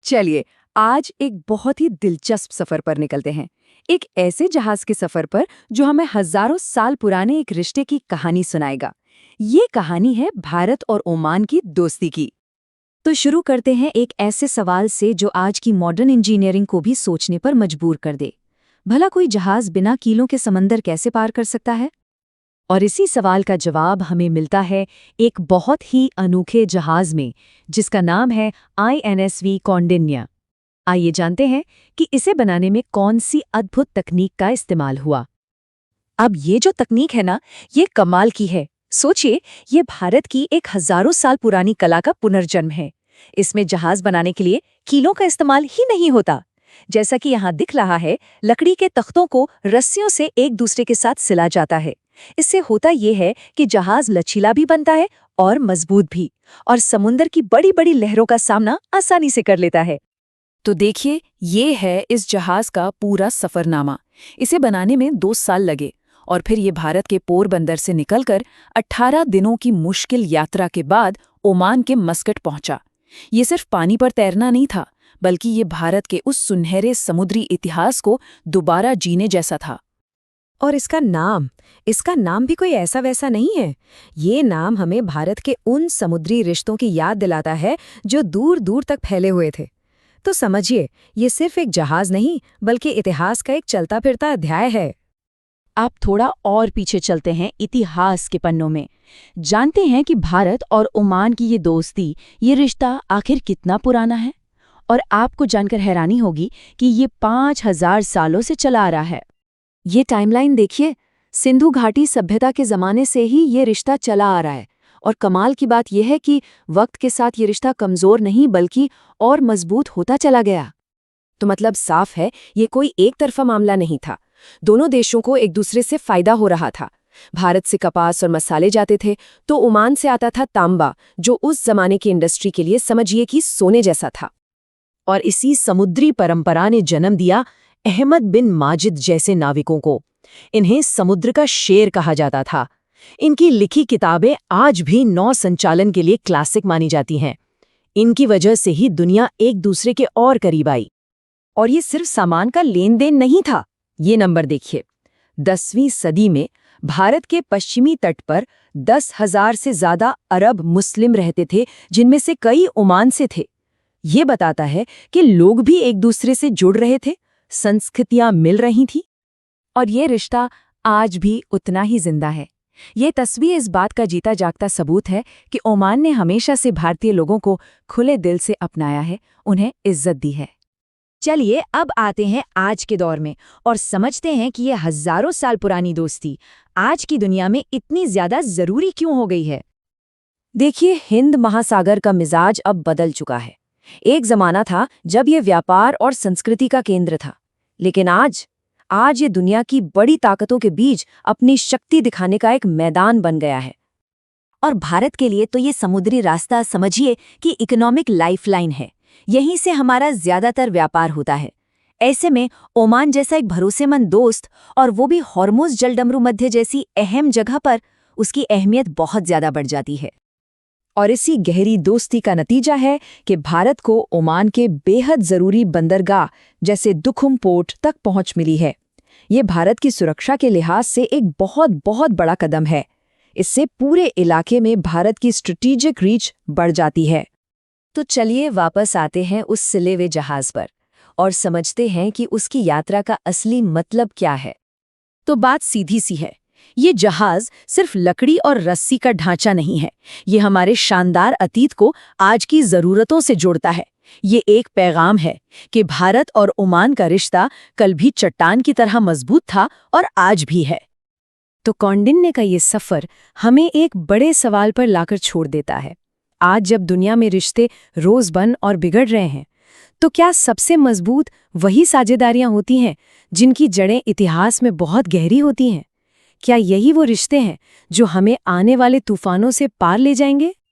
चलिए, आज एक बहुत ही दिलचस्प सफर पर निकलते हैं। एक ऐसे जहाज के सफर पर जो हमें हजारों साल पुराने एक रिश्ते की कहानी सुनाएगा। ये कहानी है भारत और ओमान की दोस्ती की। तो शुरू करते हैं एक ऐसे सवाल से जो आज की मॉडर्न इंजीनियरिंग को भी सोचने पर मजबूर कर दे। भला कोई जहाज बिना कीलों के समंदर कैसे पार कर सकता है? और इसी सवाल का जवाब हमें मिलता है एक बहुत ही अनोखे जहाज में, जिसका नाम है INSV कौंडिन्य। आइए जानते हैं कि इसे बनाने में कौन सी अद्भुत तकनीक का इस्तेमाल हुआ। अब ये जो तकनीक है ना, ये कमाल की है। सोचिए, ये भारत की एक हजारों साल पुरानी कला का पुनर्जन्म है। इसमें जहाज बनाने के लिए कीलों का इस्तेमाल ही नहीं होता। जैसा कि यहाँ दिख रहा है, लकड़ी के तख्तों को रस्सियों से एक दूसरे के साथ सिला जाता है। इससे होता ये है कि जहाज लचीला भी बनता है और मजबूत भी, और समुद्र की बड़ी बड़ी लहरों का सामना आसानी से कर लेता है। तो देखिए, ये है इस जहाज का पूरा सफरनामा। इसे बनाने में 2 साल लगे और फिर ये भारत के पोरबंदर से निकलकर 18 दिनों की मुश्किल यात्रा के बाद ओमान के मस्कट पहुंचा। ये सिर्फ पानी पर तैरना नहीं था, बल्कि ये भारत के उस सुनहरे समुद्री इतिहास को दोबारा जीने जैसा था। और इसका नाम भी कोई ऐसा वैसा नहीं है। ये नाम हमें भारत के उन समुद्री रिश्तों की याद दिलाता है जो दूर दूर तक फैले हुए थे। तो समझिए, ये सिर्फ एक जहाज नहीं, बल्कि इतिहास का एक चलता फिरता अध्याय है। आप थोड़ा और पीछे चलते हैं इतिहास के पन्नों में। जानते हैं कि भारत और ओमान की ये दोस्ती, ये रिश्ता आखिर कितना पुराना है। और आपको जानकर हैरानी होगी कि ये 5000 सालों से चला आ रहा है। ये टाइमलाइन देखिए, सिंधु घाटी सभ्यता के ज़माने से ही ये रिश्ता चला आ रहा है। और कमाल की बात यह है कि वक्त के साथ ये रिश्ता कमज़ोर नहीं बल्कि और मजबूत होता चला गया। तो मतलब साफ है, ये कोई एक तरफा मामला नहीं था। दोनों देशों को एक दूसरे से फायदा हो रहा था। भारत से कपास और मसाले जाते थे, तो ओमान से आता था तांबा, जो उस जमाने की इंडस्ट्री के लिए समझिए कि सोने जैसा था। और इसी समुद्री परंपरा ने जन्म दिया अहमद बिन माजिद जैसे नाविकों को। इन्हें समुद्र का शेर कहा जाता था। इनकी लिखी किताबें आज भी नौ संचालन के लिए क्लासिक मानी जाती हैं। इनकी वजह से ही दुनिया एक दूसरे के और करीब आई। और ये सिर्फ सामान का लेन देन नहीं था। ये नंबर देखिए, 10वीं सदी में भारत के पश्चिमी तट पर 10,000 से ज्यादा अरब मुस्लिम रहते थे, जिनमें से कई ओमान से थे। ये बताता है कि लोग भी एक दूसरे से जुड़ रहे थे, संस्कृतियां मिल रही थी। और ये रिश्ता आज भी उतना ही जिंदा है। ये तस्वीर इस बात का जीता जागता सबूत है कि ओमान ने हमेशा से भारतीय लोगों को खुले दिल से अपनाया है, उन्हें इज्जत दी है। चलिए, अब आते हैं आज के दौर में और समझते हैं कि ये हजारों साल पुरानी दोस्ती आज की दुनिया में इतनी ज्यादा जरूरी क्यों हो गई है। देखिए, हिंद महासागर का मिजाज अब बदल चुका है। एक जमाना था जब ये व्यापार और संस्कृति का केंद्र था, लेकिन आज ये दुनिया की बड़ी ताकतों के बीच अपनी शक्ति दिखाने का एक मैदान बन गया है। और भारत के लिए तो ये समुद्री रास्ता समझिए कि इकोनॉमिक लाइफलाइन है। यहीं से हमारा ज्यादातर व्यापार होता है। ऐसे में ओमान जैसा एक भरोसेमंद दोस्त, और वो भी हॉर्मुज़ जलडमरू मध्य जैसी अहम जगह पर, उसकी अहमियत बहुत ज्यादा बढ़ जाती है। और इसी गहरी दोस्ती का नतीजा है कि भारत को ओमान के बेहद जरूरी बंदरगाह जैसे दुखुम पोर्ट तक पहुंच मिली है। ये भारत की सुरक्षा के लिहाज से एक बहुत बहुत बड़ा कदम है। इससे पूरे इलाके में भारत की स्ट्रेटेजिक रीच बढ़ जाती है। तो चलिए वापस आते हैं उस सिले हुए जहाज पर और समझते हैं कि उसकी यात्रा का असली मतलब क्या है। तो बात सीधी सी है, ये जहाज सिर्फ लकड़ी और रस्सी का ढांचा नहीं है। ये हमारे शानदार अतीत को आज की जरूरतों से जोड़ता है। ये एक पैगाम है कि भारत और ओमान का रिश्ता कल भी चट्टान की तरह मजबूत था और आज भी है। तो कौंडिन्य का ये सफर हमें एक बड़े सवाल पर लाकर छोड़ देता है। आज जब दुनिया में रिश्ते रोज बन और बिगड़ रहे हैं, तो क्या सबसे मजबूत वही साझेदारियां होती हैं जिनकी जड़ें इतिहास में बहुत गहरी होती हैं? क्या यही वो रिश्ते हैं जो हमें आने वाले तूफानों से पार ले जाएंगे?